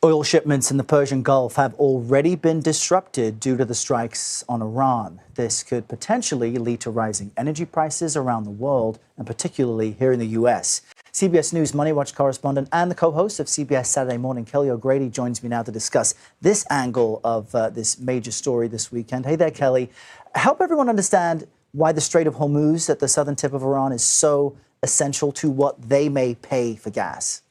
Oil shipments in the Persian Gulf have already been disrupted due to the strikes on Iran. This could potentially lead to rising energy prices around the world, and particularly here in the U.S. CBS News MoneyWatch correspondent and the co-host of CBS Saturday Morning, Kelly O'Grady, joins me now to discuss this angle of this major story this weekend. Hey there, Kelly. Help everyone understand why the Strait of Hormuz at the southern tip of Iran is so essential to what they may pay for gas.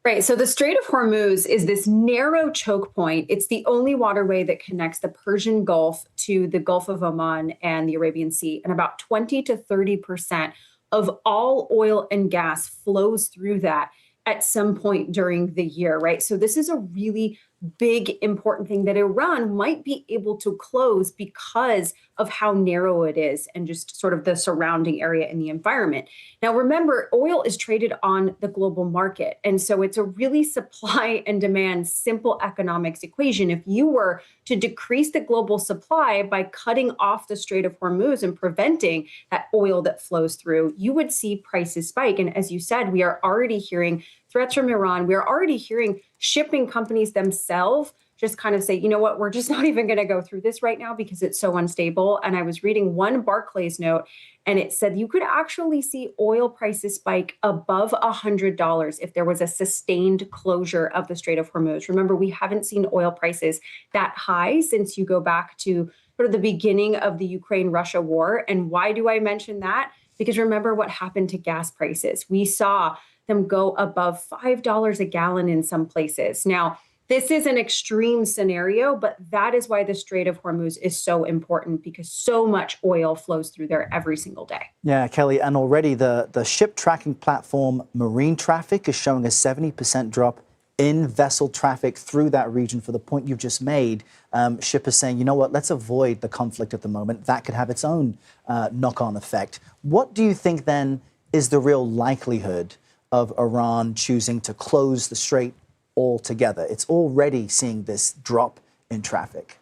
Right. So the Strait of Hormuz is this narrow choke point. It's the only waterway that connects the Persian Gulf to the Gulf of Oman and the Arabian Sea. And about 20 to 30% of all oil and gas flows through that at some point during the year, right? So this is a really big, important thing that Iran might be able to close because of how narrow it is and just sort of the surrounding area and the environment. Now, remember, oil is traded on the global market. And so it's a really supply and demand, simple economics equation. If you were to decrease the global supply by cutting off the Strait of Hormuz and preventing that oil that flows through, you would see prices spike. And as you said, we are already hearing threats from Iran. We're already hearing shipping companies themselves just kind of say, you know what, we're just not even going to go through this right now because it's so unstable. And I was reading one Barclays note, and it said you could actually see oil prices spike above $100 if there was a sustained closure of the Strait of Hormuz. Remember, we haven't seen oil prices that high since you go back to sort of the beginning of the Ukraine-Russia war. And why do I mention that? Because remember what happened to gas prices. We saw them go above $5 a gallon in some places. Now, this is an extreme scenario, but that is why the Strait of Hormuz is so important, because so much oil flows through there every single day. Yeah, Kelly, and already the ship tracking platform Marine Traffic is showing a 70% drop in vessel traffic through that region for the point you've just made. Shippers saying, you know what, let's avoid the conflict at the moment. That could have its own knock-on effect. What do you think then is the real likelihood of Iran choosing to close the strait altogether? It's already seeing this drop in traffic.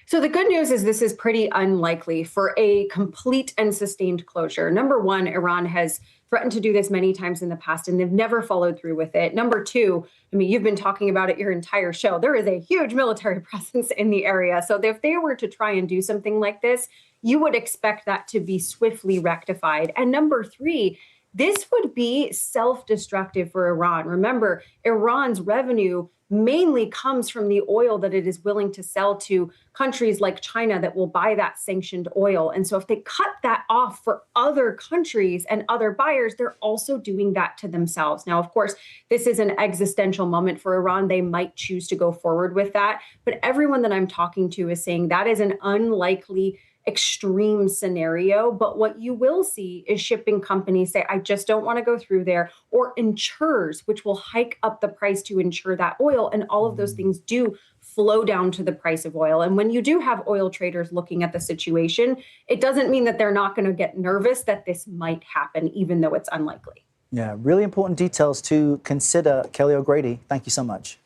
So the good news is this is pretty unlikely for a complete and sustained closure. Number one, Iran has threatened to do this many times in the past, and they've never followed through with it. Number two, I mean, you've been talking about it your entire show. There is a huge military presence in the area. So if they were to try and do something like this, you would expect that to be swiftly rectified. And number three, this would be self-destructive for Iran. Remember, Iran's revenue mainly comes from the oil that it is willing to sell to countries like China that will buy that sanctioned oil. And so if they cut that off for other countries and other buyers, they're also doing that to themselves. Now, of course, this is an existential moment for Iran. They might choose to go forward with that. But everyone that I'm talking to is saying that is an unlikely extreme scenario. But what you will see is shipping companies say, I just don't want to go through there, or insurers, which will hike up the price to insure that oil. And all of those things do flow down to the price of oil. And when you do have oil traders looking at the situation, it doesn't mean that they're not going to get nervous that this might happen, even though it's unlikely. Yeah, really important details to consider. Kelly O'Grady, thank you so much.